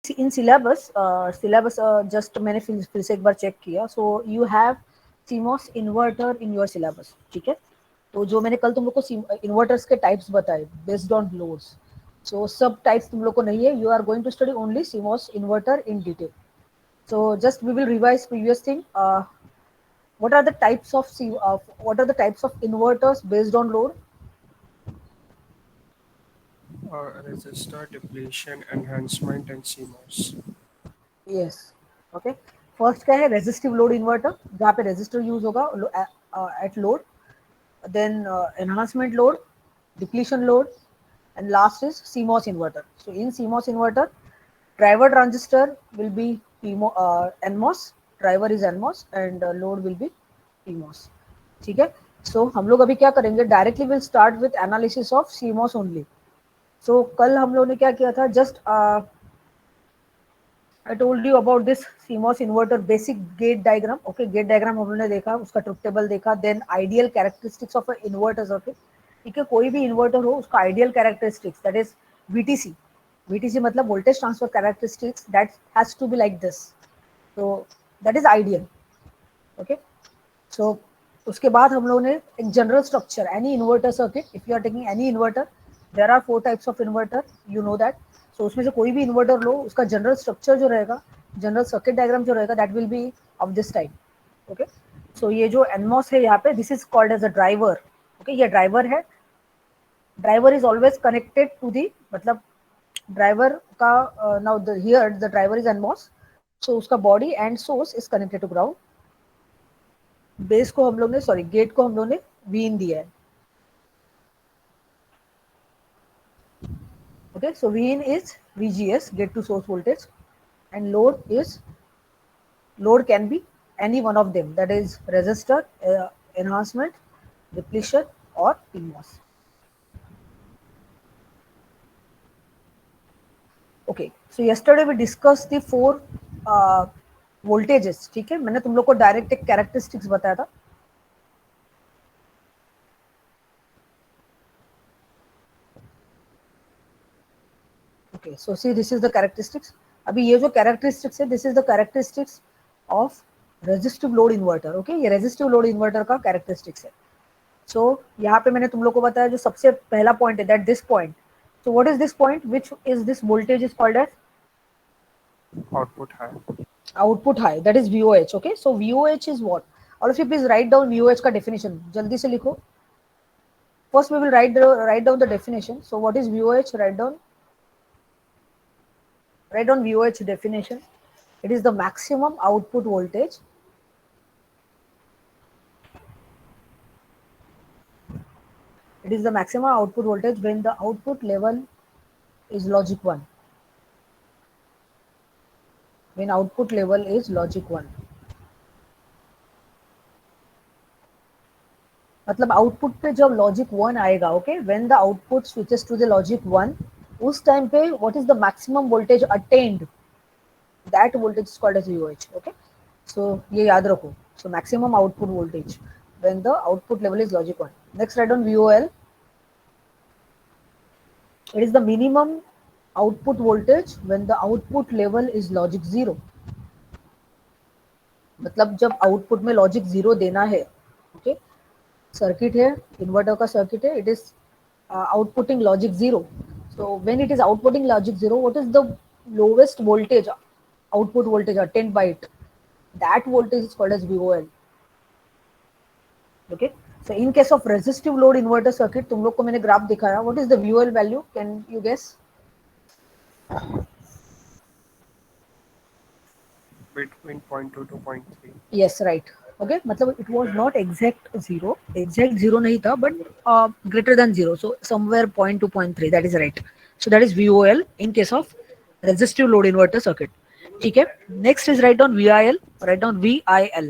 in syllabus, just मैंने फिर से एक बार चेक किया. So you have CMOS inverter in your syllabus. ठीक है. तो जो मैंने कल तुम लोग को इन्वर्टर्स के टाइप्स बताए बेस्ड ऑन लोड्स, सो सब टाइप्स तुम लोग को नहीं है. You are going to study only CMOS inverter in detail. So just we will revise previous thing. What are the types of what are the types of inverters based on load? Resistor, depletion, enhancement, and CMOS. Yes. Okay. First क्या है? Resistive load inverter, जहाँ पे resistor use होगा at load. Then enhancement load, depletion load, and last is CMOS inverter. So in CMOS inverter, driver transistor will be NMOS, driver is NMOS, and load will be PMOS. ठीक है. So हम लोग अभी क्या करेंगे? Directly will start with analysis of CMOS only. So कल हम लोग ने क्या किया था? Just I told you about this CMOS inverter basic gate diagram. Okay, gate diagram हम लोगों ने देखा, उसका ट्रुथ टेबल देखा. Then ideal characteristics of an inverter circuit. ठीक है, कोई भी इन्वर्टर हो उसका ideal characteristics, that is VTC. VTC मतलब voltage transfer characteristics, that has to be like this. तो that is ideal. Okay. So उसके बाद हम लोगों ने एक general structure, any inverter circuit, if you are taking any inverter, there are 4 types of inverter, you know that. सो उसमें से कोई भी इन्वर्टर लो, उसका जनरल स्ट्रक्चर जो रहेगा, जनरल सर्किट डायग्राम जो रहेगा, that will be of this type. Okay. So ये जो एनमॉस है यहाँ पे, this is called as a driver. Okay, ये ड्राइवर है. Driver is always connected to the, मतलब ड्राइवर का now here the driver is NMOS. So उसका body and source is connected to ground. Base को हम लोग ने, सॉरी, गेट को हम लोग ने वी इन दिया है. Okay, so Vin is VGS, get to source voltage, and load can be any one of them, that is resistor, enhancement, depletion, or PMOS. Okay, so yesterday we discussed the 4 voltages. ठीक है, मैंने तुम लोग को direct एक characteristics बताया था. Okay, so see, this is the characteristics. अभी ये जो characteristics है, this is the characteristics of resistive load inverter. Okay, ये resistive load inverter का characteristics है. So यहाँ पे मैंने तुम लोग को बताया जो सबसे पहला point है, that this point. So what is this point? Which is this voltage is called as Output high. output high. That is VOH. Okay, so VOH is what? All of you please write down VOH का definition. जल्दी से लिखो. First we will write down the definition. So what is VOH? Write down VOH definition. It is the maximum output voltage. It is the maximum output voltage when the output level is logic 1. When output level is logic 1. मतलब output पे जब logic 1 आएगा, okay, when the output switches to the logic 1, उस time पे what is the maximum voltage attained, that voltage is called as VOH. Okay, so ये याद रखो. So maximum output voltage when the output level is logic 1. Next write on VOL. It is the minimum output voltage when the output level is logic 0. मतलब जब output में logic 0 देना है, okay, circuit है, inverter का circuit है, it is outputting logic 0. So when it is outputting logic 0, what is the lowest voltage, output voltage attained by it, that voltage is called as VOL. Okay. So in case of resistive load inverter circuit, तुम लोग को मैंने graph दिखाया. What is the VOL value? Can you guess? Between 0.2 to 0.3. Yes, right. Okay, मतलब it was not exact zero. Exact zero नहीं था, but greater than zero. So somewhere 0.2, 0.3. That is right. So that is VOL in case of resistive load inverter circuit. ठीक है. Next is write down VIL. Write down VIL.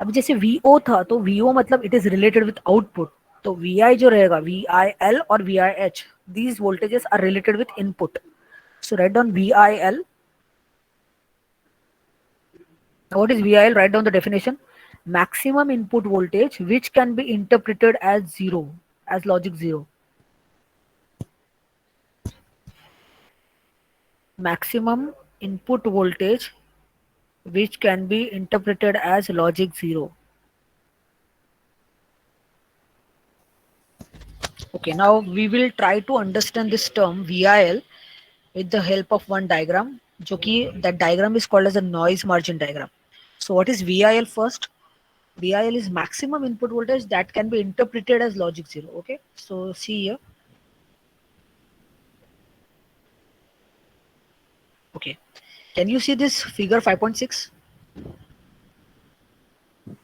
अब जैसे VO था, तो VO मतलब it is related with output. तो VI जो रहेगा, VIL और VIH, these voltages are related with input. So write down VIL. What is VIL? Write down the definition. Maximum input voltage which can be interpreted as 0, as logic 0. maximum input voltage which can be interpreted as logic 0. Okay, now we will try to understand this term VIL with the help of one diagram. जो कि that diagram is called as a noise margin diagram. So what is VIL first? VIL is maximum input voltage that can be interpreted as logic 0. Okay, so see here. Okay, can you see this figure 5.6?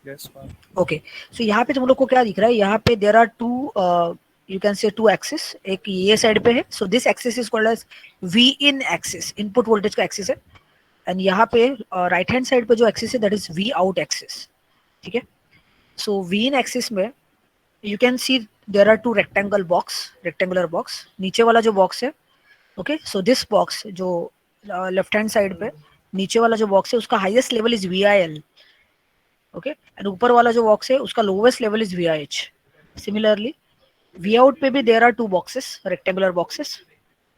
Yes, ma'am. Okay so यहाँ पे तुम लोग को क्या दिख रहा है यहाँ पे there are two you can say two axis एक ये साइड पे है so this axis is called as V in axis input voltage का एक्सिस है एंड यहाँ पे राइट हैंड साइड पे जो एक्सिस है that is V out axis ठीक है सो वी इन एक्सिस में you can see there are two rectangular box नीचे वाला जो बॉक्स है ओके सो दिस बॉक्स जो लेफ्ट हैंड साइड पे नीचे वाला जो बॉक्स है उसका highest level is V I L okay and ऊपर वाला जो बॉक्स है उसका lowest level is V I H similarly V out पे भी there are two boxes rectangular boxes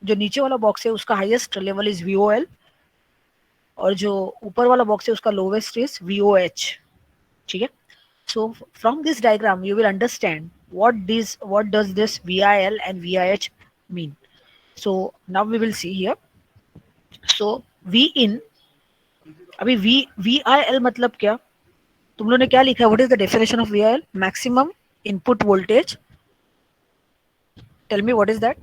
जो नीचे वाला बॉक्स है उसका highest level is V O L और जो ऊपर वाला बॉक्स है उसका lowest is V O H ठीक है so from this diagram you will understand what does this VIL and VIH mean. So now we will see here. So V in अभी VIL मतलब क्या तुम लोगों ने क्या लिखा है what is the definition of VIL maximum input voltage tell me what is that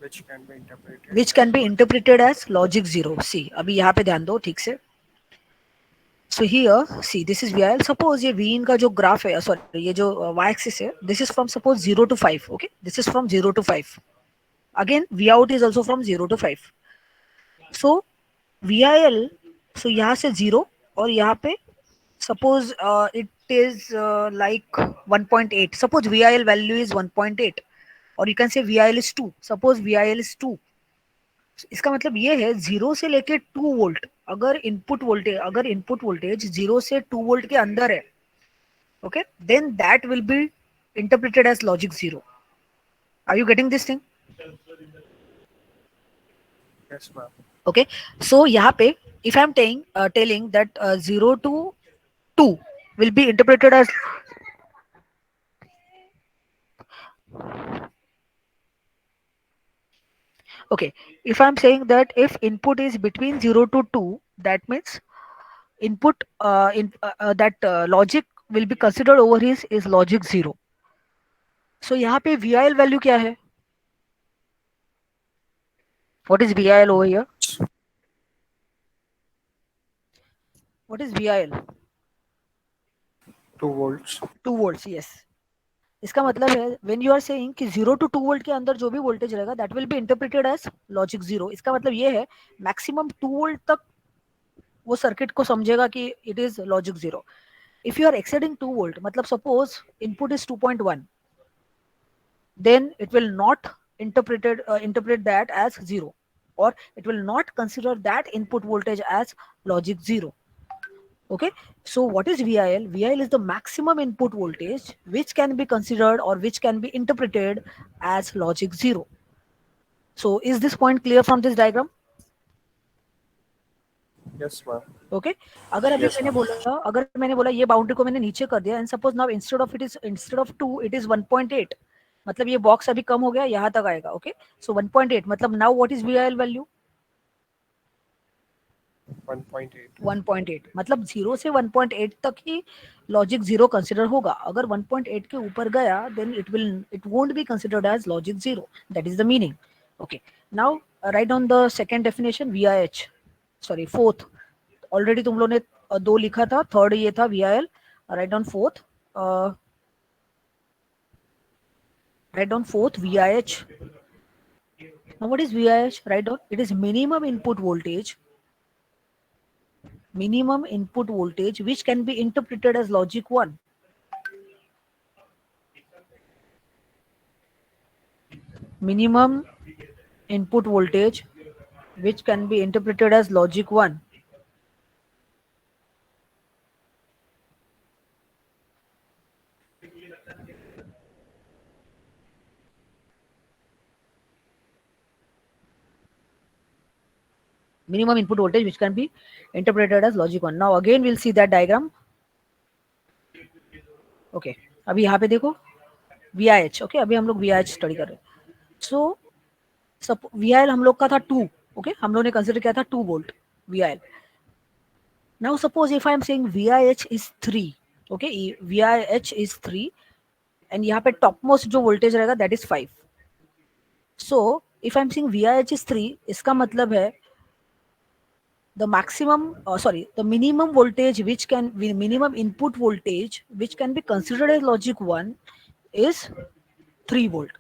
Which can be interpreted which as can be logic. interpreted as logic 0 सी अभी यहाँ पे ध्यान दो ठीक से so here see this is VIL suppose ये V इन का जो ग्राफ है सॉरी ये जो y एक्सिस है this is from suppose 0 to 5 okay this is from 0 to 5 again V out is also from 0 to 5 so VIL सो यहाँ से 0 और यहाँ पे suppose it is like 1.8 suppose VIL value is 1.8 or you can say VIL is 2 suppose VIL is 2 इसका मतलब ये है 0 से लेके 2 वोल्ट अगर इनपुट वोल्टेज 0 से 2 वोल्ट के अंदर है okay then that will be interpreted as logic 0 are you getting this thing Yes, ma'am. okay so यहाँ पे if I am telling that 0 to 2 will be interpreted as okay if I'm saying that if input is between 0 to 2 that means input that logic will be considered over his is logic 0 so यहाँ पे VIL value क्या है what is VIL over here what is VIL 2 volts. 2 volts yes इसका मतलब है when you are saying कि 0 to 2 volt के अंदर जो भी वोल्टेज रहेगा that will be interpreted as logic 0 इसका मतलब ये है मैक्सिमम 2 वोल्ट तक वो सर्किट को समझेगा कि it is logic 0 if you are exceeding 2 volt matlab suppose input is 2.1 then it will not interpret that as 0 or it will not consider that input voltage as logic 0 okay so what is VIL is the maximum input voltage which can be considered or which can be interpreted as logic 0 so is this point clear from this diagram Yes, ma'am. Okay Yes, ma'am. अगर मैंने बोला ये boundary को मैंने नीचे कर दिया and suppose now instead of 2 it is 1.8 मतलब ये बॉक्स अभी कम हो गया यहाँ तक आएगा ओके सो 1.8 मतलब now what is VIL value 1.8. 1.8 मतलब 0 से 1.8 तक ही लॉजिक 0 कंसिडर होगा अगर 1.8 के ऊपर गया then it won't be considered as logic 0 that is the meaning okay now write on the second definition VIH sorry fourth already तुम लोग ने दो लिखा था थर्ड ये था VIL write down fourth write down fourth VIH now what is VIH write down it is minimum input voltage which can be interpreted as logic 1 minimum input voltage which can be interpreted as logic 1 minimum input voltage which can be interpreted as logic 1. Now again we'll see that diagram. Okay, अभी यहाँ पे देखो VIH. Okay, अभी हम लोग VIH study कर रहे हैं. So VIL हम लोग का था 2. Okay, हम लोग ने कंसिडर किया था 2 volt VIL. Now suppose if I am saying VIH is 3. Okay, VIH is 3 and यहाँ पे topmost जो voltage रहेगा that is 5. So if I am saying VIH is 3, इसका मतलब है the minimum voltage which can minimum input voltage which can be considered as logic 1 is 3 volt.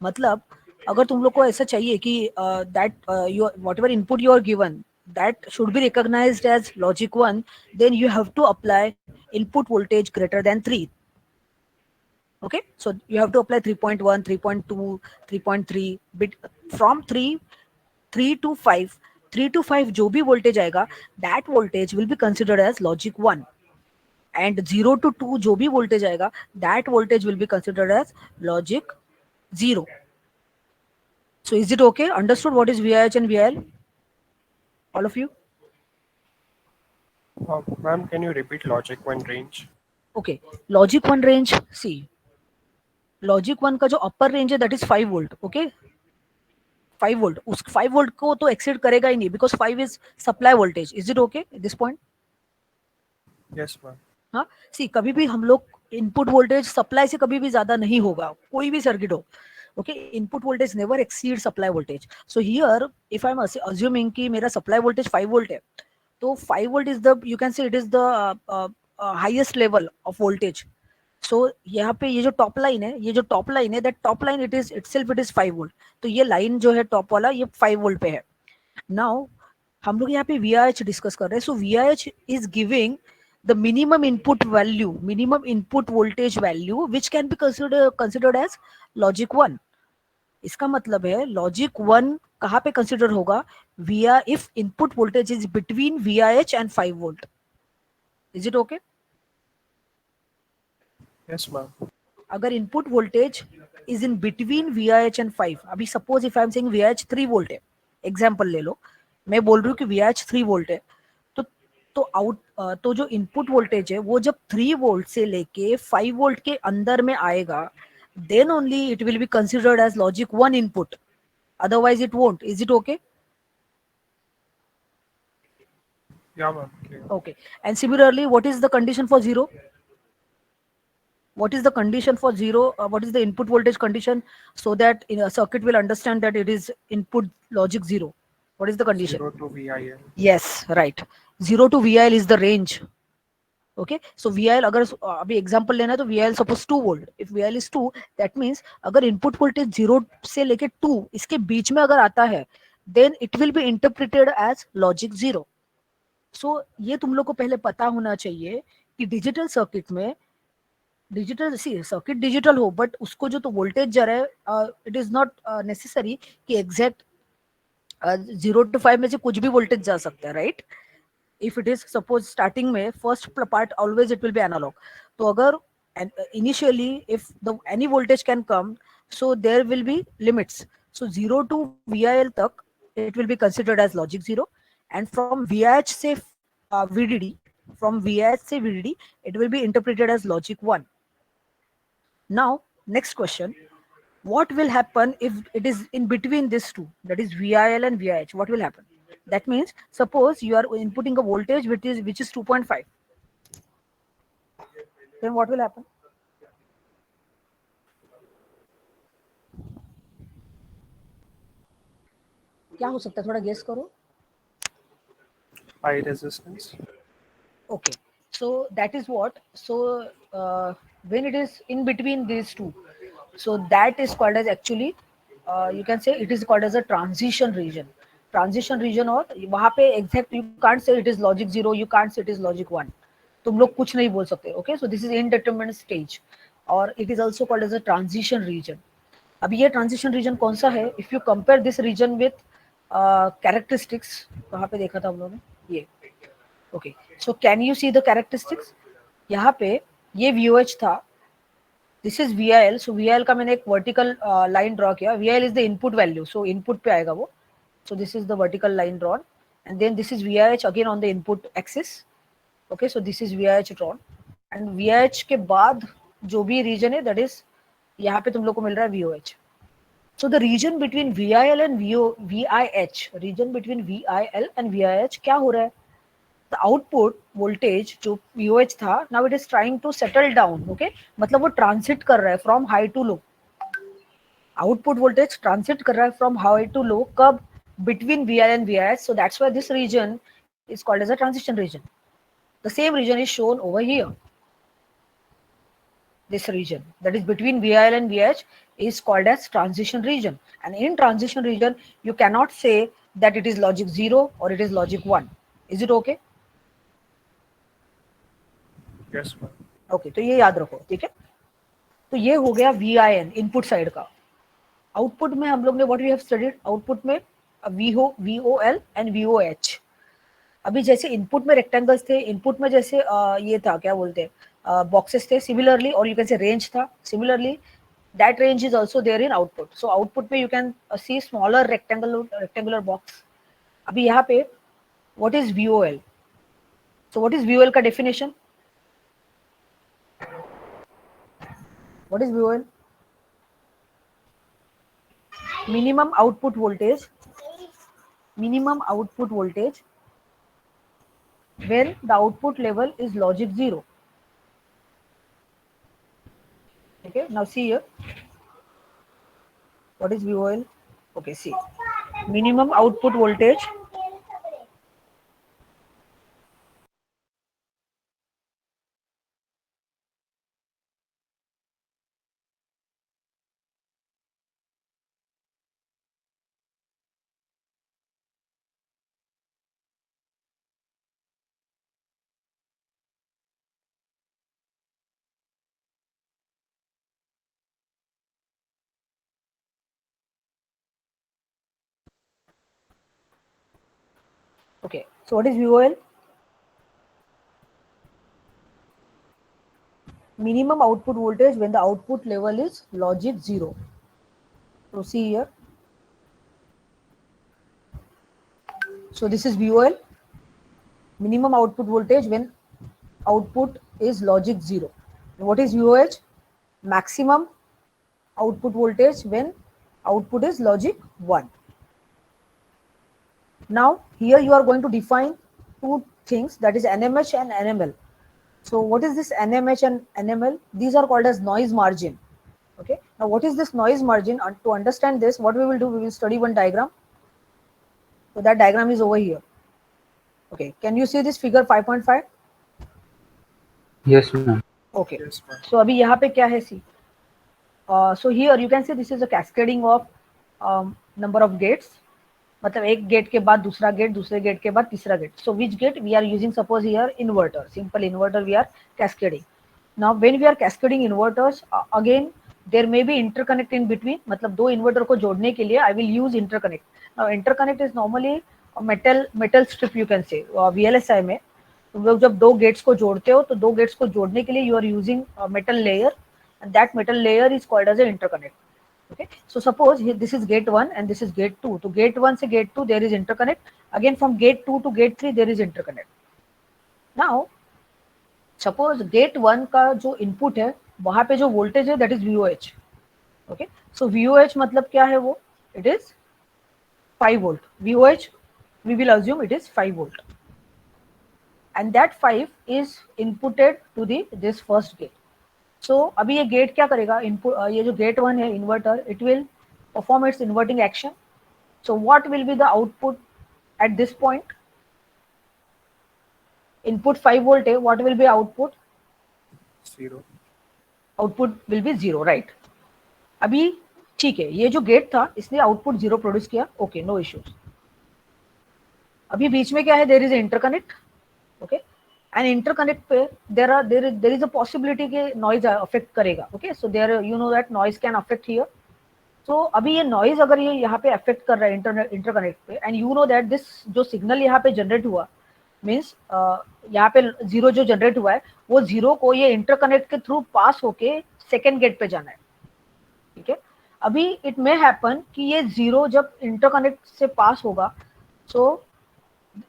मतलब अगर तुम लोग को ऐसा चाहिए कि that your whatever input you are given that should be recognized as logic 1, then you have to apply input voltage greater than 3. Okay, so you have to apply 3.1, 3.2, 3.3 bit from 3 to 5. 3 to 5 जो भी voltage आएगा that voltage will be considered as logic 1, and 0 to 2 जो भी voltage आएगा that voltage will be considered as logic 0. So is it okay? Understood what is VIH and VIL? All of you? Ma'am, can you repeat logic 1 range? Okay, logic 1 range, see, logic 1 का जो upper range है that is 5 volt. Okay, 5 volt, उस 5 volt को तो exceed करेगा ही नहीं because 5 is supply voltage. Is it okay at this point? Yes, ma'am. हाँ, सी कभी भी हम लोग इनपुट वोल्टेज सप्लाई से कभी भी ज्यादा नहीं होगा, कोई भी सर्किट हो. Okay, input voltage never exceed supply voltage. So here if I am assuming कि मेरा सप्लाई वोल्टेज 5 वोल्ट है, तो 5 volt is the, you can say it is the highest level of voltage. So यहाँ पे ये जो top line है, that top line it itself is 5 volt. तो ये लाइन जो है टॉप वाला ये 5 वोल्ट पे है. नाउ हम लोग यहाँ पे VIH डिस्कस कर रहे हैं. सो VIH is giving the minimum input voltage value which can be considered as logic 1. इसका मतलब है logic 1 कहाँ पे consider होगा? if input voltage is between VIH and 5 volt. Is it okay? Yes, ma'am. अगर input voltage is in between VIH and 5, अभी suppose if I am saying VIH 3 volt है, example ले लो, मैं बोल रही हूँ कि VIH 3 volt है, तो जो इनपुट वोल्टेज है वो जब 3 वोल्ट से लेके 5 वोल्ट के अंदर में आएगा, then only it will be considered as logic 1 input, otherwise it won't. Is it okay? Yeah, ma'am. Okay, and similarly what is the condition for 0? What is the condition for 0? What is the input voltage condition so that in a circuit will understand that it is input logic 0? What is the condition? 0 to VIL. Yes, right. 0 to VIL is the range. Okay, so VIL अगर अभी example लेना है तो VIL suppose 2 volt. If VIL is 2, that means अगर input voltage 0 से लेके 2 इसके बीच में अगर आता है, then it will be interpreted as logic 0. so ये तुम लोग को पहले पता होना चाहिए कि डिजिटल सर्किट में सर्किट डिजिटल हो, बट उसको जो तो वोल्टेज जा रहा है, इट इज नॉट नेसेसरी कि एग्जैक्ट 0 to 5 में से कुछ भी वोल्टेज जा सकता है, right? if it is suppose starting में first part always it will be analog. तो अगर initially if the any voltage can come, so there will be limits. So 0 to VIL तक it will be considered as logic 0, and from VIH से VDD, from VIH से VDD it will be interpreted as logic 1. Now next question, what will happen if it is in between these two, that is VIL and VIH? What will happen? That means suppose you are inputting a voltage which is 2.5, then what will happen? क्या हो सकता है, थोड़ा guess करो. High resistance. Okay, so that is what. So when it is in between these two, so that is called as actually you can say it is called as a transition region. Transition region, और वहाँ पे exact you can't say it is logic 0, you can't say it is logic 1. तुम लोग कुछ नहीं बोल सकते. Okay, so this is indeterminate stage, और it is also called as a transition region. अभी ये transition region कौन सा है? If you compare this region with characteristics, कहाँ पे देखा था हम लोगों ने? ये. Okay, so can you see the characteristics? यहाँ पे ये VOH था, this is VIL. so VIL का मैंने एक vertical line draw किया. VIL is the input value, so input पे आएगा वो. So this is the vertical line drawn, and then this is VIH again on the input axis. Okay, so this is VIH drawn, and VIH के बाद जो भी region है, that is यहाँ पे तुम लोग को मिल रहा है VOH. So the region between VIL and VIH, region between VIL and VIH क्या हो रहा है? The output voltage जो VOH था, now it is trying to settle down. Okay, मतलब वो transit कर रहा है from high to low. Output voltage transit कर रहा है from high to low कब? Between VIL and VIH. So that's why this region is called as a transition region. The same region is shown over here. This region that is between VIL and VIH is called as transition region. And in transition region, you cannot say that it is logic 0 or it is logic 1. Is it okay? Yes, ma'am. Okay, तो ये याद रखो, ठीक है? तो ये हो गया VIN इनपुट साइड का. आउटपुट में हम लोग ने what we have studied, output में VOL एंड VOH. अभी जैसे इनपुट में रेक्टेंगल्स थे, इनपुट में जैसे ये था, क्या बोलते हैं, बॉक्सेस थे, सिमिलरली, और यू कैन से रेंज था, similarly that range is also there in output. So output में you can see smaller rectangular box. अभी यहाँ पे what is VOL? So what is VOL का definition? What is VOL? Minimum output voltage when the output level is logic 0. Okay, now see here. What is VOL? Okay, see. Minimum output voltage Okay, so what is VOL? Minimum output voltage when the output level is logic 0. So see here. So this is VOL, minimum output voltage when output is logic 0. And what is VOH? Maximum output voltage when output is logic 1. Now here you are going to define two things, that is NMH and NML. So what is this NMH and NML? These are called as noise margin. Okay, now what is this noise margin? And to understand this, what we will do, we will study one diagram. So that diagram is over here. Okay, can you see this figure 5.5? Yes, ma'am. Okay, Yes, ma'am. so अभी यहाँ पे क्या है, see. So here you can see this is a cascading of number of gates. मतलब एक gate के बाद दूसरा गेट, दूसरे गेट के बाद तीसरा gate. So which gate we are using? Suppose here inverter, simple inverter we are cascading. Now when we are cascading inverters, again there may be interconnect in between. मतलब दो inverter को जोड़ने के लिए I will use interconnect. Now interconnect is normally a metal strip, you can say. VLSI में तुम लोग जब दो गेट्स को जोड़ते हो, तो दो गेट्स को जोड़ने के लिए you are using a metal layer, and that metal layer is called as an interconnect. Okay, so suppose here this is gate 1 and this is gate 2. So gate 1 से gate 2 there is interconnect. Again from gate 2 to gate 3 there is interconnect. Now suppose gate 1 का जो input है, वहां पे जो voltage है, that is VOH. Okay, so VOH मतलब क्या है वो? It is 5 volt. VOH we will assume it is 5 volt. And that 5 is inputted to this first gate. So अभी ये गेट क्या करेगा, इनपुट, ये जो गेट 1 है inverter, it will perform its inverting action. So what will be the output at this point? Input 5 volt है, what will be output? 0. Output will be 0, right? अभी ठीक है, ये जो गेट था इसने आउटपुट 0 प्रोड्यूस किया. Okay, no issues. अभी बीच में क्या है, there is interconnect. Okay, and interconnect पे देयर इज अ पॉसिबिलिटी कि नॉइज अफेक्ट करेगा. Okay, so there you know that noise can affect here. तो अभी ये नॉइज अगर ये यहाँ पे अफेक्ट कर रहा है इंटरकनेक्ट पे, and you know that this जो सिग्नल यहाँ पे जनरेट हुआ, मीन्स यहाँ पे 0 जो जनरेट हुआ है, वो 0 को ये इंटरकनेक्ट के थ्रू पास होके सेकेंड गेट पे जाना है. ठीक है, अभी इट मे हैपन कि ये 0 जब इंटरकनेक्ट से पास होगा, सो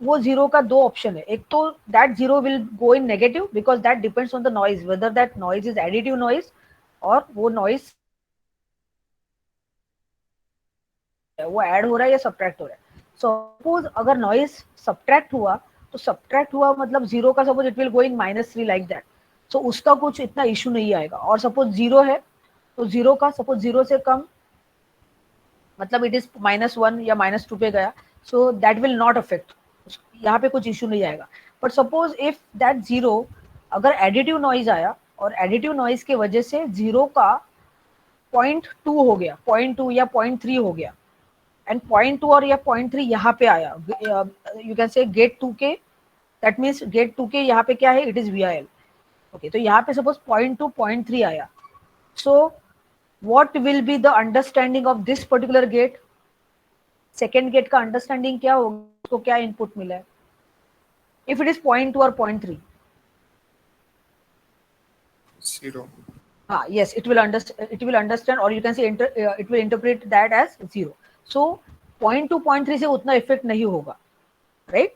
वो जीरो का दो ऑप्शन है, एक तो that zero will go in negative because that depends on the noise, whether that noise is additive noise और वो नॉइज वो ऐड हो रहा है या सब्ट्रैक्ट हो रहा है। सपोज अगर नॉइज सब्ट्रैक्ट हुआ, तो सब्ट्रैक्ट हुआ मतलब जीरो का suppose it will go in -3 like that, so उसका कुछ इतना इशू नहीं आएगा। और सपोज जीरो है तो जीरो का सपोज जीरो से कम मतलब इट इज -1 या -2 पे गया, so that will not affect, यहाँ पे कुछ इशू नहीं आएगा। But suppose if that zero अगर एडिटिव नॉइज आया और एडिटिव नॉइज के वजह से जीरो का 0.2 हो गया, 0.2 या 0.3 हो गया, एंड 0.2 और या 0.3 यहाँ पे आया, यू कैन से गेट 2 के, दैट मीन्स गेट 2 के यहाँ पे क्या है, इट इज VIL। ओके, तो यहाँ पे सपोज 0.2 0.3 आया, so what will be the understanding of this particular gate, second gate का अंडरस्टैंडिंग क्या होगा, उसको क्या इनपुट मिला है इफ इट इज 0.2 और 0.3। 0. हाँ, yes, it will understand or you can say it will interpret that as zero. So 0.2 0.3 से उतना इफेक्ट नहीं होगा, right.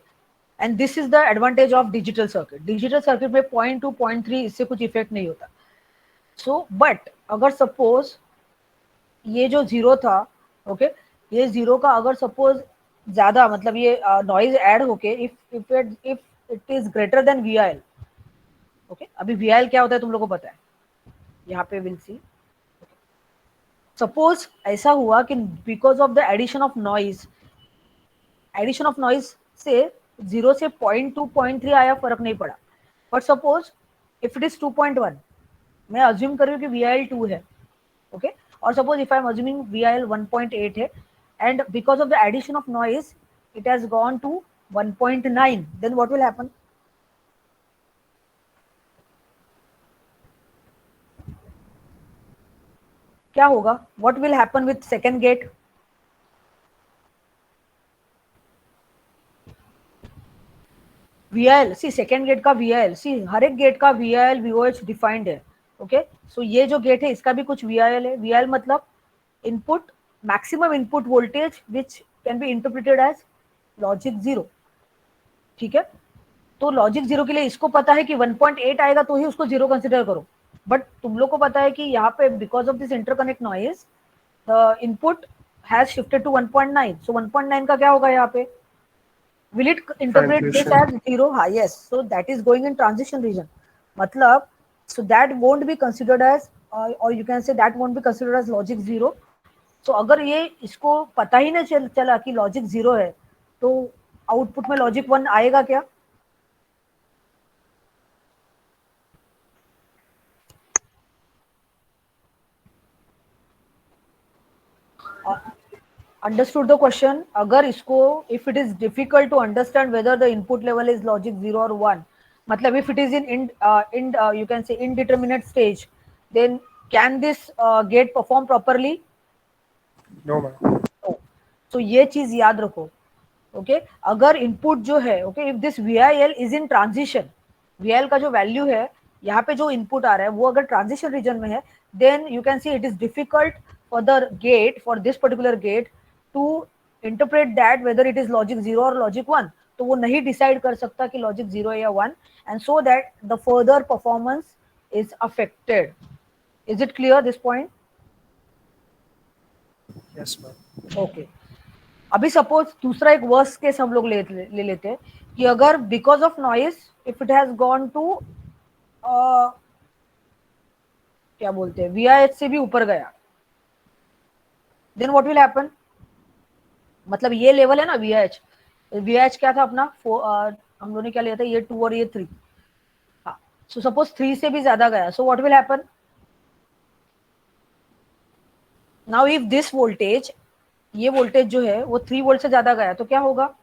And this is the advantage of digital circuit. Digital circuit में 0.2 0.3 इससे कुछ इफेक्ट नहीं होता। सो बट अगर सपोज ये जो जीरो था, ओके, ये जीरो का अगर सपोज ज्यादा मतलब ये नॉइज ऐड होके if it is greater than VIL, okay, अभी VIL क्या होता है तुम लोगों को पता है, यहाँ पे विल सी। सपोज ऐसा हुआ कि because of the addition of noise से जीरो से 0.2 0.3 आया, फर्क नहीं पड़ा। But suppose if it is 2.1, मैं अज्यूम कर रही हूँ कि VIL 2 है, ओके, और suppose if I am assuming VIL 1.8 है, and because of the addition of noise it has gone to 1.9, then what will happen, क्या होगा, what will happen with second gate. VIL, see second gate का VIL, see हर एक gate का VIL VOH defined है, okay. So ये जो gate है इसका भी कुछ VIL है। VIL मतलब input maximum input voltage which can be interpreted as logic zero, ठीक है। तो लॉजिक जीरो के लिए इसको पता है कि 1.8 आएगा तो ही उसको जीरो कंसिडर करो। बट तुम लोग को पता है कि यहाँ पे because of this interconnect noise the input has shifted to 1.9, so 1.9 का क्या होगा यहाँ पे, will it interpret this Transition. as zero? हाँ, yes, so that is going in transition region, मतलब so that won't be considered as or you can say that won't be considered as logic zero. So अगर ये इसको पता ही नहीं चला कि logic zero है, तो आउटपुट में लॉजिक 1 आएगा क्या, अंडरस्टूड द क्वेश्चन। अगर इसको if it is difficult to understand whether the input level is logic zero और 1, मतलब if it is in you can say indeterminate stage, then can this gate perform properly, No, ma'am. तो ये चीज याद रखो, okay. अगर input जो है, okay, if this VIL is in transition, VIL का जो वैल्यू है यहाँ पे जो इनपुट आ रहा है वो अगर ट्रांजिशन रीजन में है, then you can see it is difficult for the gate, for this particular gate to interpret that whether it is logic zero और लॉजिक 1, तो वो नहीं डिसाइड कर सकता कि लॉजिक जीरो है या 1, and so that the further performance is affected. Is it clear this point? Yes, ma'am. Okay. अभी सपोज दूसरा एक वर्स्ट केस हम लोग ले लेते हैं कि अगर because of noise if it has gone to क्या बोलते हैं VIH से भी ऊपर गया, देन व्हाट विल हैपन, मतलब ये लेवल है ना VIH क्या था अपना हम लोगों ने क्या लिया था, ये 2 और ये 3, हाँ, सो सपोज 3 से भी ज्यादा गया, सो what will happen, now if this voltage, ये वोल्टेज जो है वो 3 वोल्ट से ज्यादा गया तो क्या होगा,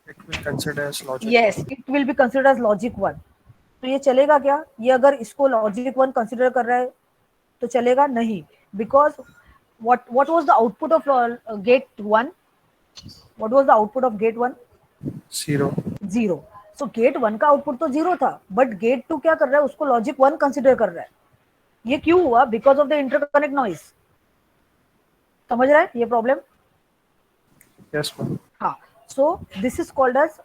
It will consider as logic yes, 1. It will be considered as logic 1। तो ये चलेगा क्या, ये अगर इसको लॉजिक 1 कंसिडर कर रहा है तो चलेगा नहीं, because what was the output of gate 1, what was the output of gate 1, 0. Zero. So gate 1 का आउटपुट तो जीरो था, बट गेट 2 क्या कर रहा है, उसको लॉजिक 1 कंसिडर कर रहा है। ये क्यों हुआ, because of the interconnect noise. समझ रहा है ये प्रॉब्लम? Yes, ma'am. हाँ, So this is called as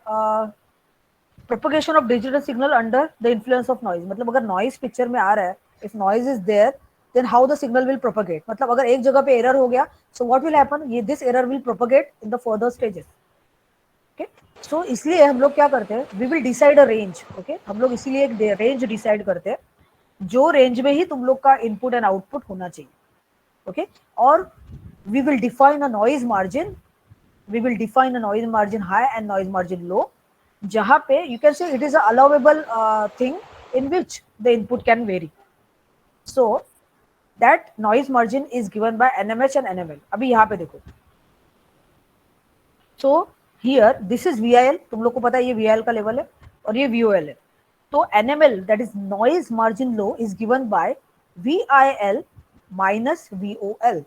propagation of digital signal under the influence of noise. मतलब अगर noise पिक्चर में आ रहा है, if noise is there, then how the signal will propagate. मतलब अगर एक जगह पे error हो गया, so what will happen? ये this error will propagate in the further stages. Okay? So इसलिए हम लोग क्या करते हैं? We will decide a range. Okay? हम लोग इसीलिए एक range decide करते हैं, जो range में ही तुम लोग का input and output होना चाहिए. Okay? और we will define a noise margin. We will define a noise margin high and noise margin low. जहां पे you can say it is a allowable thing in which the input can vary. So that noise margin is given by NMH and NML. अभी यहाँ पे देखो. So here this is VIL. तुम लोग को पता है ये VIL का लेवल है और ये VOL है. तो NML that is noise margin low is given by VIL minus VOL.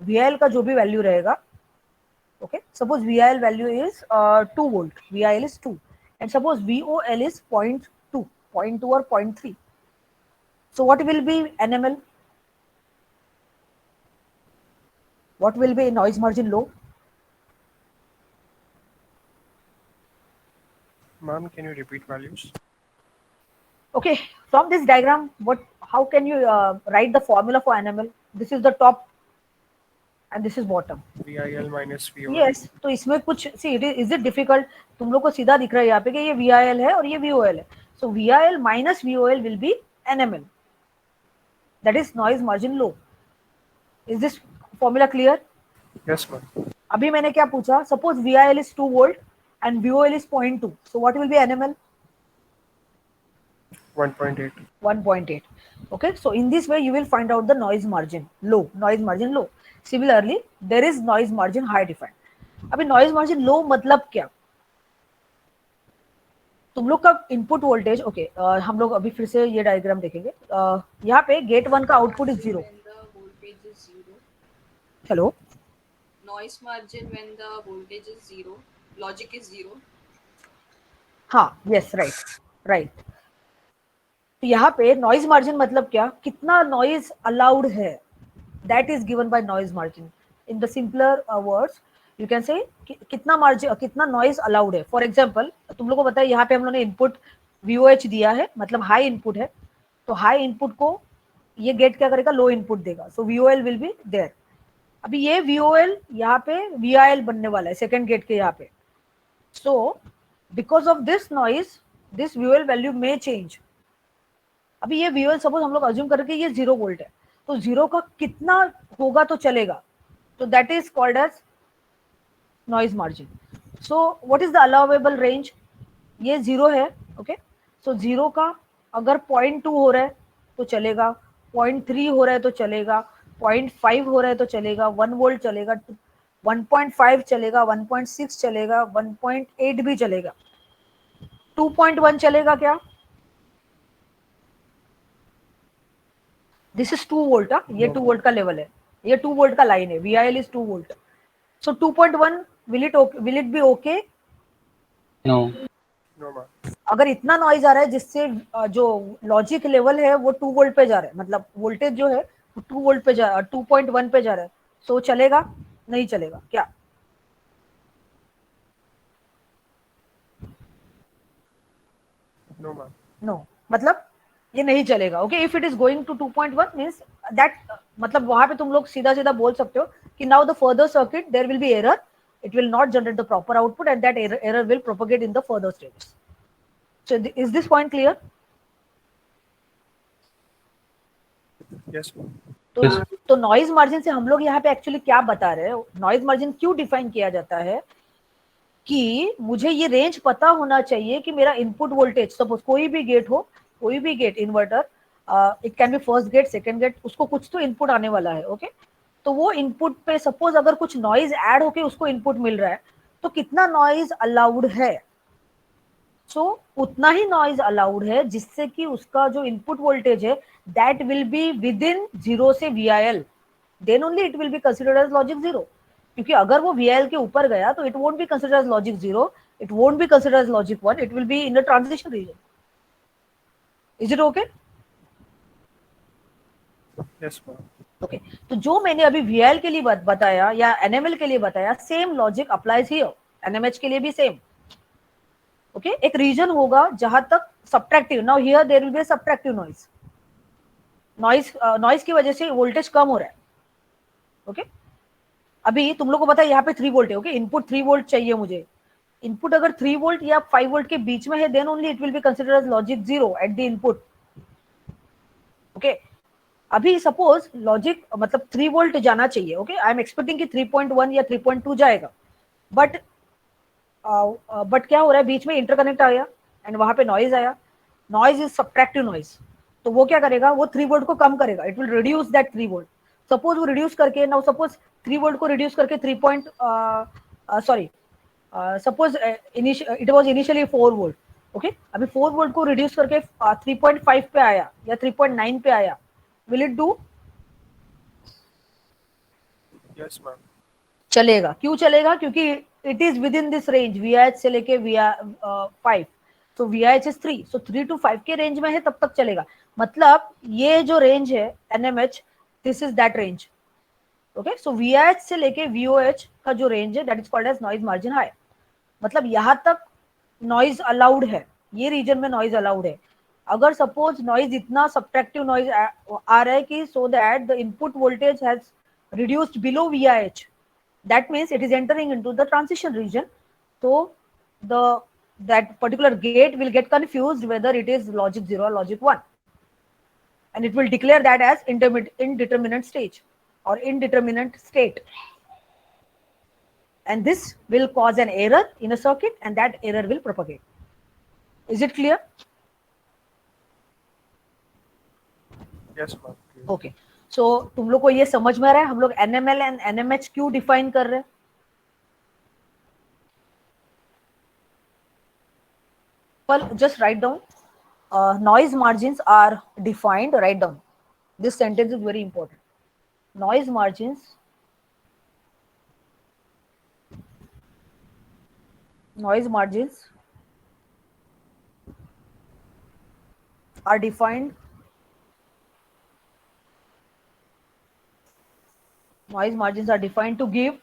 VIL का जो भी वैल्यू रहेगा, okay, suppose VIL value is 2 volt, VIL is 2, and suppose VOL is 0.2 or 0.3. So what will be NML? What will be noise margin low? Ma'am, can you repeat values? Okay, from this diagram, how can you write the formula for NML? This is the top and this is bottom. VIL minus VOL. Yes, तो इसमें कुछ see is it difficult? तुम लोग को सीधा दिख रहा है यहाँ पे कि ये VIL है और ये VOL है. So VIL minus VOL will be NML. That is noise margin low. Is this formula clear? Yes, ma'am. अभी मैंने क्या पूछा? Suppose VIL is 2 volt and VOL is 0.2. So what will be NML? 1.8. 1.8. Okay, so in this way you will find out the noise margin low. Noise margin low. Similarly, there is noise margin high defined. अभी noise margin low मतलब क्या? तुम लोग का input voltage, okay, हम लोग अभी फिर से ये डायग्राम देखेंगे. यहाँ पे गेट 1 का output is 0. Hello. Noise margin when the voltage is 0, logic is 0. हाँ, यस, राइट. तो यहाँ पे नॉइज मार्जिन मतलब क्या? कितना नॉइज अलाउड है, that is given by noise margin. In the simpler words you can से कितना मार्जिन, कितना नॉइज अलाउड है. फॉर एग्जांपल तुम लोग को पता है यहाँ पे हम लोगों ने इनपुट VOH दिया है, मतलब हाई इनपुट है. तो हाई इनपुट को ये गेट क्या करेगा? लो इनपुट देगा. सो VOL विल बी देयर. अभी ये VOL यहाँ पे VIL बनने वाला है सेकेंड गेट के यहाँ पे. So because of this noise this VOL value में चेंज. अभी ये VOL सपोज हम लोग अज्यूम करके ये 0 वोल्ट है, तो 0 का कितना होगा तो चलेगा? तो that is called as noise margin. So what is the allowable range? ये 0 है. ओके, सो 0 का अगर 0.2 हो रहा है तो चलेगा, 0.3 हो रहा है तो चलेगा, 0.5 हो रहा है तो चलेगा, 1 वोल्ट चलेगा, 1.5 चलेगा, 1.6 चलेगा, 1.8 भी चलेगा, 2.1 चलेगा क्या? This is 2 volt. ये 2 वोल्ट का लेवल है, ये 2 वोल्ट का लाइन है. VIL is 2 volt. So 2.1 will it be okay? No. No, ma'am. अगर इतना नॉइज आ रहा है जिससे जो लॉजिक लेवल है वो 2 वोल्ट पे जा रहा है, मतलब वोल्टेज जो है वो 2 वोल्ट पे जा रहा है, 2.1 पे जा रहा है, सो चलेगा? नहीं चलेगा क्या? No, ma'am. नो, मतलब ये नहीं चलेगा. Okay, if it is going to 2.1 means that, मतलब वहां पे तुम लोग सीधा सीधा बोल सकते हो कि now the further circuit there will be error, it will not generate the proper output and that error will propagate in the further stages. So is this point clear? Yes, ma'am. तो noise margin से हम लोग यहाँ पे actually क्या बता रहे हैं? नॉइज मार्जिन क्यों डिफाइन किया जाता है कि मुझे ये रेंज पता होना चाहिए कि मेरा इनपुट वोल्टेज, सपोज कोई भी गेट हो, कोई भी gate inverter, it can be first gate, second gate, उसको कुछ तो इनपुट आने वाला है. ओके, तो वो इनपुट पे सपोज अगर कुछ नॉइज ऐड होके उसको इनपुट मिल रहा है, तो कितना नॉइज अलाउड है? सो उतना ही नॉइज अलाउड है जिससे कि उसका जो इनपुट वोल्टेज है that will be within 0 से VIL, then only it will be considered as logic 0. क्योंकि अगर वो VIL के ऊपर गया तो it won't be considered as logic 0, it won't be considered as logic 1, it will be in the transition region. Is it okay? Yes, ma'am. Okay, तो जो मैंने अभी VIL के लिए बताया या NML के लिए बताया, same logic applies here NMH के लिए भी सेम. ओके, एक रीजन होगा जहां तक subtractive. Now here there will be subtractive noise. Noise की वजह से वोल्टेज कम हो रहा है. ओके, अभी तुम लोग को पता है यहाँ पे 3 वोल्ट है. ओके, इनपुट 3 वोल्ट चाहिए मुझे. इनपुट अगर 3 वोल्ट या 5 वोल्ट के बीच में है, then only it will be considered as logic 0 at the input. Okay, अभी सपोज लॉजिक मतलब 3 वोल्ट जाना चाहिए. ओके, आई एम एक्सपेक्टिंग कि 3.1 या 3.2 जाएगा. बट क्या हो रहा है, बीच में इंटरकनेक्ट आ गया एंड वहां पे नॉइज आया. Noise is subtractive noise. तो वो क्या करेगा, वो 3 वोल्ट को कम करेगा. It will reduce that 3 volt. Suppose वो रिड्यूस करके, नाउ सपोज 3 वोल्ट को रिड्यूस करके 3 point sorry suppose it was initially 4 volt. Okay, अभी 4 वोल्ट को रिड्यूस करके 3.5 पे आया या 3.9 पे आया. Will it do? Yes, ma'am. चलेगा. क्यों चलेगा? क्योंकि it is with in this range, VIH से लेके VI5. तो VIH इज 3, सो 3 to 5 के रेंज में है, तब तक चलेगा. मतलब ये जो रेंज है NMH, this is that range. Okay, so VIH से लेके VOH का जो रेंज है, that is called as noise margin high. मतलब यहां तक नॉइज अलाउड है, ये रीजन में नॉइज अलाउड है. अगर सपोज नॉइज इतना सब्ट्रैक्टिव नॉइज आ रहा है कि so that the input voltage has reduced below VIH, that means it is entering into the transition region. So the that particular gate will get confused whether it is logic 0 or logic 1, and it will declare that as indeterminate stage or indeterminate state, and this will cause an error in a circuit, and that error will propagate. Is it clear? Yes, ma'am. Okay, so तुम लोग को ये समझ में आ रहा है हम लोग NML and NMH क्यों डिफाइन कर रहे हैं? Well, just write down. Noise margins are defined. Write down. This sentence is very important. Noise margins are defined. Noise margins are defined to give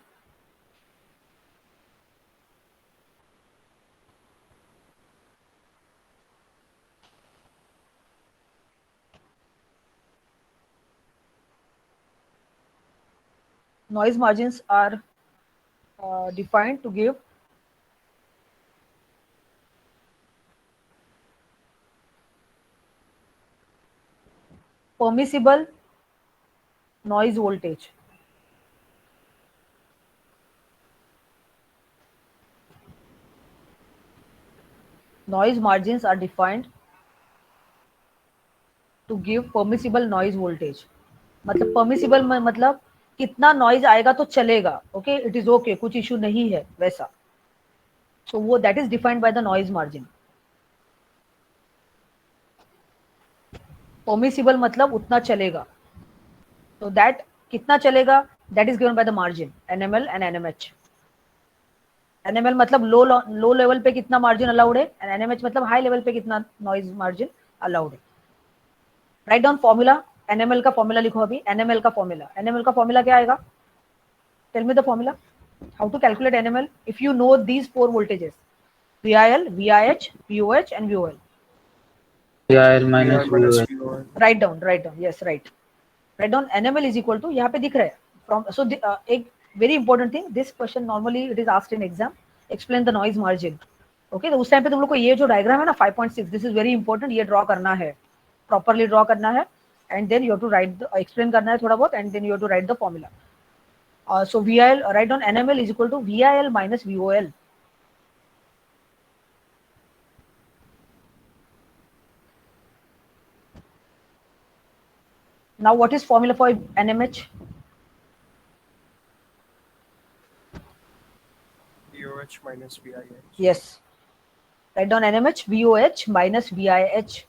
noise margins are defined to give permissible noise voltage. Noise margins are defined to give permissible noise voltage. मतलब permissible मतलब कितना noise आएगा तो चलेगा. Okay, it is okay, कुछ issue नहीं है वैसा. सो वो that is defined by the noise margin. Permissible मतलब उतना चलेगा. तो दैट कितना चलेगा, that is given by the margin NML and NMH. NML मतलब लो लेवल पे कितना मार्जिन अलाउड है, एंड NMH मतलब हाई लेवल पे कितना नॉइज मार्जिन अलाउड है. Write down formula. NML का फॉर्मूला लिखो अभी. NML का फॉर्मूला क्या आएगा? Tell me the formula. How to calculate NML if you know these 4 voltages: VIL, VIH, VOH and VOL. VIL minus VI minus VOL. VOL. Write down. Yes, write down. NML is equal to, यहाँ पे दिख रहा है from. So एक very important thing, this question normally it is asked in exam. Explain the noise margin. Okay, तो उस time पे तुम लोग को ये जो डायग्राम है ना 5.6, दिस इज वेरी इंपॉर्टेंट. ये ड्रॉ करना है, प्रॉपरली ड्रॉ करना है, and then you have to write, explain करना है थोड़ा बहुत, and then you have to write the formula. So VIL, write down NML is equal to VIL minus VOL. Now what is formula for NMH? VOH minus VIH. Yes. Write down NMH, VOH minus VIH.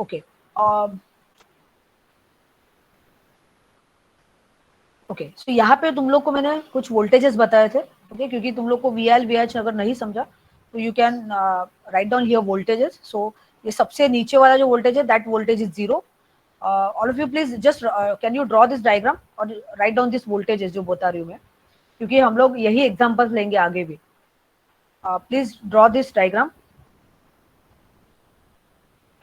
Okay. Okay so यहाँ पे तुम लोग को मैंने कुछ voltages बताए थे, okay क्योंकि तुम लोग को VIL VH अगर नहीं समझा तो you can write down here voltages. So ये सबसे नीचे वाला जो वोल्टेज है that voltage is 0. All of you please just can you draw this diagram और राइट डाउन दिस वोल्टेजेस जो बता रही हूँ मैं, क्योंकि हम लोग यही एग्जांपल्स लेंगे आगे भी. Please draw this diagram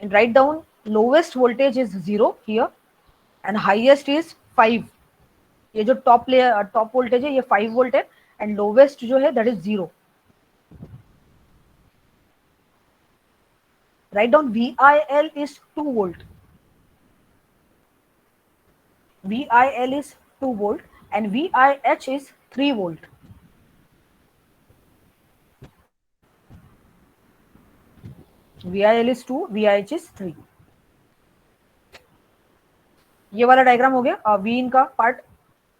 and write down lowest voltage is 0 here and highest is 5. ये जो टॉप वोल्टेज है ये 5 वोल्ट है एंड लोवेस्ट जो है that is 0. Write down VIL is 2 volt. VIL is 2 volt and VIH is 3 volt. VIL is 2, VIH is 3. ये वाला diagram हो गया. V in का part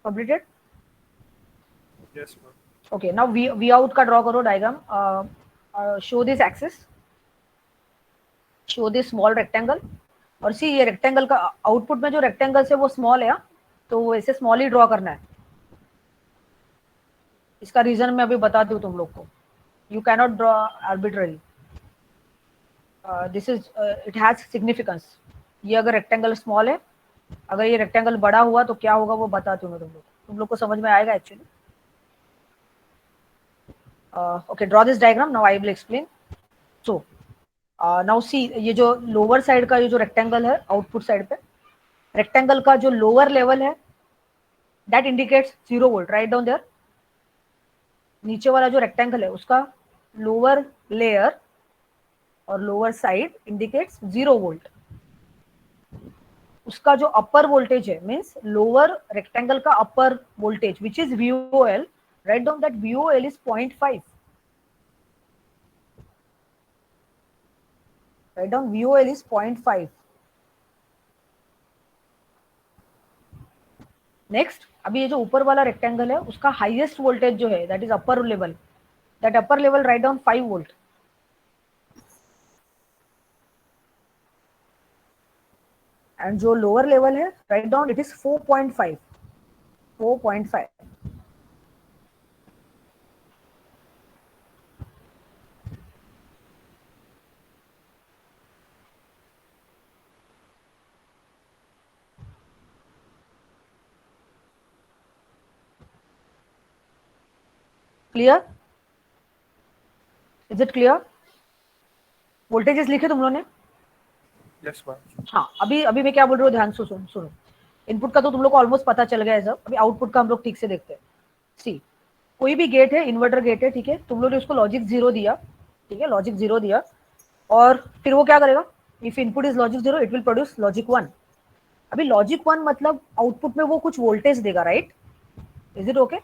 completed. Yes, ma'am. Okay now V out का draw करो diagram. Show this axis, show this small rectangle. और सी ये rectangle का आउटपुट में जो रेक्टेंगल्स है वो स्मॉल है, तो वैसे स्मॉल ही ड्रॉ करना है. इसका रीजन मैं अभी बताती हूँ तुम लोग को. You cannot draw arbitrary. This is it has significance. ये अगर रेक्टेंगल स्मॉल है, अगर ये रेक्टेंगल बड़ा हुआ तो क्या होगा वो बताती हूँ मैं तुम लोग को समझ में आएगा actually. Okay draw this diagram now I will explain. So now see ये जो लोअर साइड का ये जो रेक्टेंगल है आउटपुट साइड पे, रेक्टेंगल का जो लोअर लेवल है that indicates 0 volt. Write down there. नीचे वाला जो रेक्टेंगल है उसका लोअर लेयर और लोअर साइड इंडिकेट्स 0 वोल्ट. उसका जो अपर वोल्टेज है मींस लोअर रेक्टेंगल का upper voltage which is VOL. Write down that VOL is 0.5. Write down VOL is 0.5. Next अभी ये जो ऊपर वाला रेक्टेंगल है उसका हाईएस्ट वोल्टेज जो है that is upper level. That upper level write down 5 volt. And जो लोअर लेवल है write down it is 4.5. 4.5. Clear? Is it clear? Voltages लिखे तुम लोगों ने? Yes, ma'am. हाँ अभी मैं क्या बोल रही हूँ ध्यान से सुनो. इनपुट का तो तुम लोग को ऑलमोस्ट पता चल गया है सब. अभी आउटपुट का हम लोग ठीक से देखते हैं. सी कोई भी गेट है, इन्वर्टर गेट है, ठीक है, तुम लोग ने उसको लॉजिक 0 दिया, ठीक है, लॉजिक 0 दिया और फिर वो क्या करेगा? If input is logic 0 it will produce logic 1. अभी लॉजिक 1 मतलब आउटपुट में वो कुछ वोल्टेज देगा, right? Is it okay?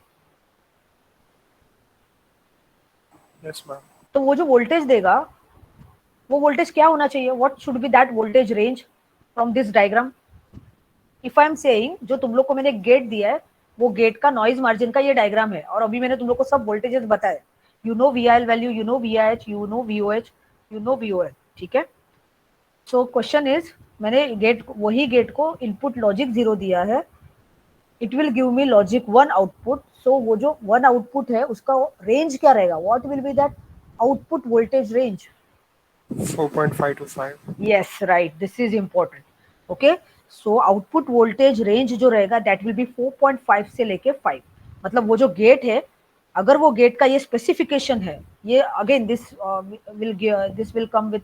Yes, ma'am. तो वो जो वोल्टेज देगा वो वोल्टेज क्या होना चाहिए? What should be that voltage range from this diagram? If I am saying जो तुम लोग को मैंने गेट दिया है वो गेट का नॉइज मार्जिन का ये डायग्राम है और अभी मैंने तुम लोग को सब वोल्टेजेस बताए. You know VIL value, you know VIH, you know VOH, you know VOL. ठीक है. सो क्वेश्चन इज मैंने वही गेट को इनपुट लॉजिक 0 दिया है. It will give me logic 1 output. So वो जो 1 आउटपुट है उसका रेंज क्या रहेगा? What will be that output voltage range? 4.5 to 5. Yes, right. This is important. Okay. So output voltage range जो रहेगा that will be 4.5 से लेके 5. मतलब वो जो गेट है, अगर वो गेट का ये स्पेसिफिकेशन है, ये again this will come with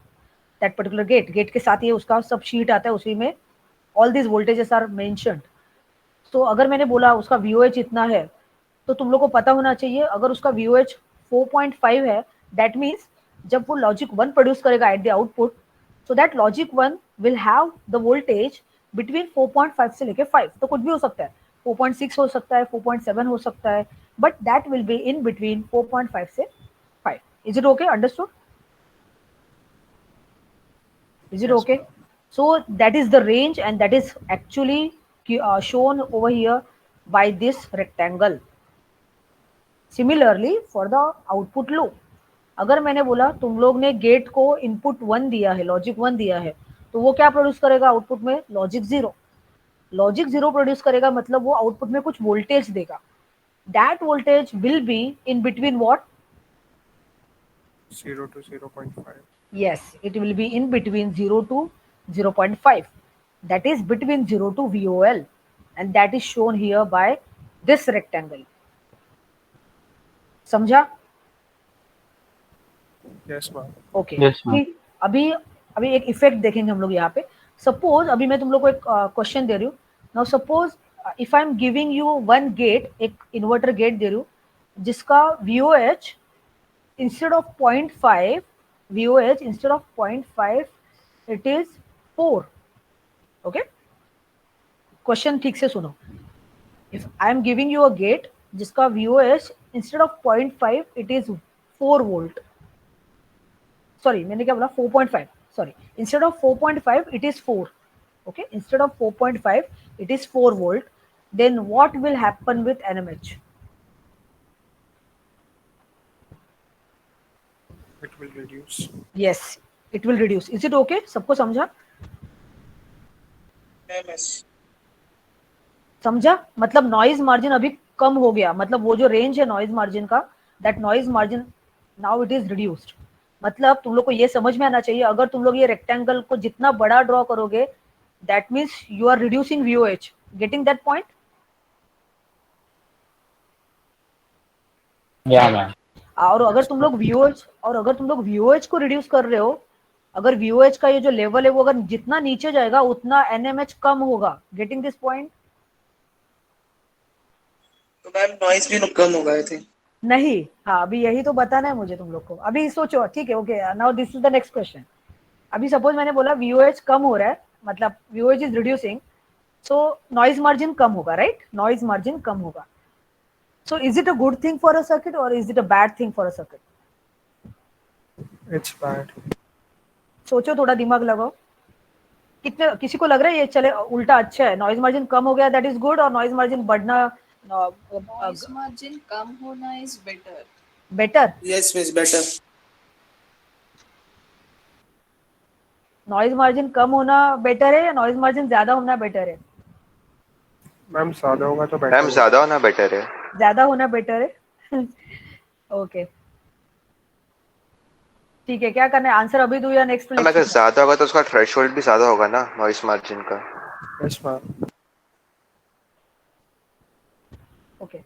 that particular gate. Gate के साथ ये उसका सब शीट आता है, उसी में all this voltages are mentioned. तो अगर मैंने बोला उसका VOH इतना है तो तुम लोग को पता होना चाहिए अगर उसका VOH 4.5 है दैट मीन्स जब वो लॉजिक 1 प्रोड्यूस करेगा at the output, so that logic 1 will have the voltage between 4.5 से लेके 5. तो कुछ भी हो सकता है, 4.6 हो सकता है, 4.7 हो सकता है, but that will be in between 4.5 से 5. Is it okay? Understood? Is it Yes, okay? So that is the range and that is actually shown over here by this rectangle. Similarly for the output low, अगर मैंने बोला तुम लोग ने gate को input 1 दिया है, लॉजिक 1 दिया है, तो वो क्या प्रोड्यूस करेगा आउटपुट में? लॉजिक 0. लॉजिक 0 प्रोड्यूस करेगा मतलब वो आउटपुट में कुछ वोल्टेज देगा. That voltage will be in between what? 0 to 0.5. Yes, it will be in between 0 to 0.5. That is between 0 to VOL, and that is shown here by this rectangle. समझा? Yes, ma'am. Okay. Yes, ma'am. ठीक. अभी एक effect देखेंगे हम लोग यहाँ पे. Suppose अभी मैं तुम लोग को एक क्वेश्चन दे रही हूँ. Now suppose if I am giving you one get, एक इन्वर्टर गेट दे रही हूँ जिसका VOH instead of 0.5, VOH instead of 0.5 it is 4. Okay, question ठीक से सुनो. If I am giving you a gate जिसका VOH instead of 0.5 it is 4 volt. Sorry, मैंने क्या बोला? 4.5. Sorry, instead of 4.5 it is 4. Okay, instead of 4.5 it is 4 volt. Then what will happen with NMH? It will reduce. Yes, it will reduce. Is it okay? सबको समझा? समझा? मतलब noise margin अभी कम हो गया, मतलब वो जो रेंज है नॉइज मार्जिन का, that noise margin now it is reduced. मतलब तुम लोग को ये समझ में आना चाहिए, अगर तुम लोग ये रेक्टेंगल को जितना बड़ा ड्रॉ करोगे that means you are reducing VOH. Getting that point? Yeah, ma'am. और अगर तुम लोग VOH को रिड्यूस कर रहे हो, अगर VOH का ये जो लेवल है वो अगर जितना नीचे जाएगा उतना NMH कम होगा. Getting this point? तो मैम नॉइज भी कम होगा आई थिंक. नहीं, हाँ, अभी यही तो बताना है मुझे तुम लोग को. अभी सोचो. ठीक है, okay. Now this is the next question. अभी सपोज मैंने बोला VOH कम हो रहा है, मतलब VOH is reducing, so noise margin कम होगा, राइट? नॉइज मार्जिन कम होगा. So is it a good thing for a circuit और is it a bad thing for a circuit? It's bad. सोचो, थोड़ा दिमाग लगाओ. कितने किसी को लग रहा है ये चले उल्टा अच्छा है, नॉइज मार्जिन कम हो गया दैट इज गुड, और नॉइज मार्जिन बढ़ना Noise margin कम होना is better. Better? Yes miss better. Noise margin कम होना बेटर है या नॉइज मार्जिन ज्यादा होना बेटर है? मैम ज्यादा होगा तो बेटर. मैम ज्यादा होना बेटर है. ज्यादा होना बेटर है. ओके, ठीक है. क्या करना है? आंसर अभी दूं या नेक्स्ट? मैम अगर ज्यादा होगा तो उसका थ्रेशोल्ड भी ज्यादा होगा ना नॉइस मार्जिन का. Yes, ma'am. ओके,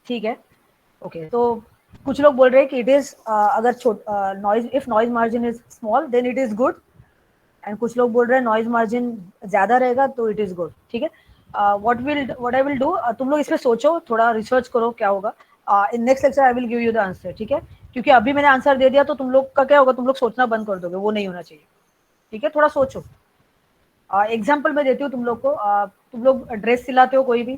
ठीक है. ओके, तो कुछ लोग बोल रहे हैं कि इट इज अगर noise, if noise margin is small then it is good, and कुछ लोग बोल रहे हैं नॉइज मार्जिन ज्यादा रहेगा तो इट इज गुड. ठीक है. व्हाट आई विल डू, तुम लोग इसमें सोचो, थोड़ा रिसर्च करो क्या होगा. In next lecture I will give you the answer. ठीक है, क्योंकि अभी मैंने आंसर दे दिया तो तुम लोग का क्या होगा, तुम लोग सोचना बंद कर दोगे, वो नहीं होना चाहिए. ठीक है, थोड़ा सोचो. एग्जाम्पल मैं देती हूँ तुम लोग को. तुम लोग ड्रेस सिलाते हो, कोई भी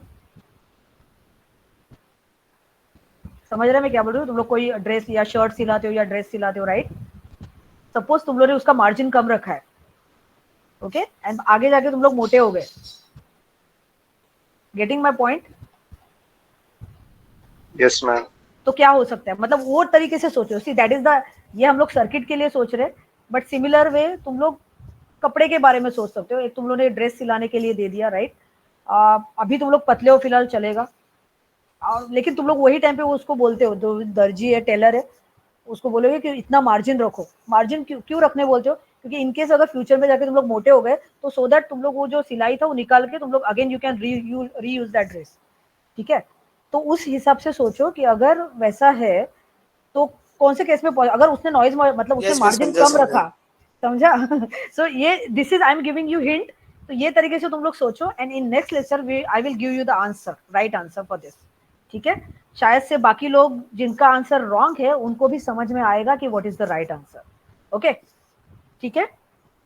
समझ रहे हैं मैं क्या बोल रही हूँ? तुम लोग कोई ड्रेस या शर्ट सिलाते हो या ड्रेस सिलाते हो, राइट? सपोज तुम लोग ने उसका मार्जिन कम रखा है, ओके, एंड आगे जाके तुम लोग मोटे हो गए. Getting my point? Yes ma'am. तो क्या हो सकता है, मतलब वो तरीके से सोचो. सी दैट इज द, ये हम लोग सर्किट के लिए सोच रहे हैं, बट सिमिलर वे तुम लोग कपड़े के बारे में सोच सकते हो. एक तुम लोगों ने ड्रेस सिलाने के लिए दे दिया, राइट? अभी तुम लोग पतले हो फिलहाल, चलेगा. लेकिन तुम लोग वही टाइम पे वो उसको बोलते हो, जो दर्जी है, टेलर है, उसको बोलोगे कि इतना मार्जिन रखो. मार्जिन क्यों रखने बोलते हो? क्योंकि इनकेस अगर फ्यूचर में जाके तुम लोग मोटे हो गए तो सो दैट तुम लोग वो जो सिलाई था वो निकाल के तुम लोग again you can reuse that dress. ठीक है, तो उस हिसाब से सोचो कि अगर वैसा है तो कौन से केस में, अगर उसने नॉइज मतलब उसने मार्जिन कम रखा, समझा? सो ये this is I am giving you hint. तो ये तरीके से तुम लोग सोचो, and in next lecture I will give you the answer, right answer for this. ठीक है, शायद से बाकी लोग जिनका आंसर रॉन्ग है उनको भी समझ में आएगा कि what is the right answer. Okay, ठीक है,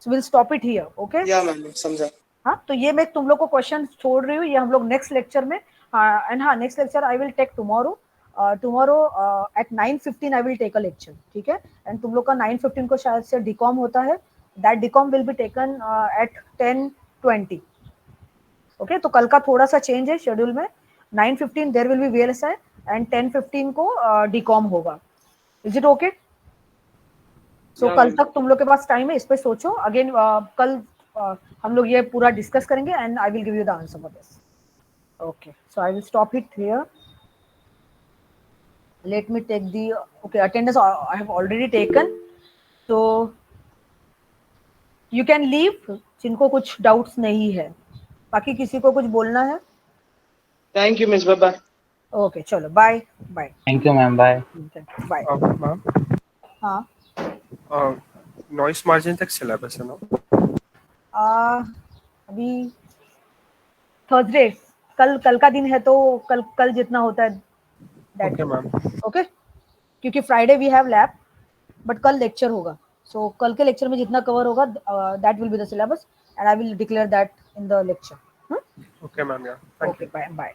so will stop it here. Okay, या मैम समझा. हाँ, तो ये मैं तुम लोग को क्वेश्चन छोड़ रही हूँ, ये हम लोग नेक्स्ट लेक्चर में. एंड हाँ, next lecture I will take tomorrow. Tomorrow at 9:15 I will take a lecture. ठीक है, एंड तुम लोग का 9:15 को शायद से डीकॉम होता है. That DCOM will be taken at 10:20. Okay, तो कल का थोड़ा सा चेंज है शेड्यूल में. 9:15 there will be VLSI and 10:15 को डीकॉम होगा. Is it okay? So Yeah, कल ma'am. तक तुम लोग के पास टाइम है, इस पे सोचो अगेन। कल हम लोग ये पूरा डिस्कस करेंगे and I will give you the answer for this. Okay, so I will stop it here. Let me take the okay attendance I have already taken, तो यू कैन लीव जिनको कुछ doubts नहीं है। बाकी किसी को कुछ बोलना है? Thank you, Miss. Bye bye. Okay चलो, bye bye thank you ma'am, bye. Bye. Ma'am हाँ, नॉइस मार्जिन तक सिलेबस है ना? अभी थर्सडे, कल का दिन है, तो कल जितना होता है दैट। Okay ma'am. ओके, क्योंकि Friday we have lab, but कल लेक्चर होगा। सो कल के लेक्चर में जितना कवर होगा that will be the syllabus and I will declare that in the lecture. Okay ma'am, yeah thank okay, you. Bye bye.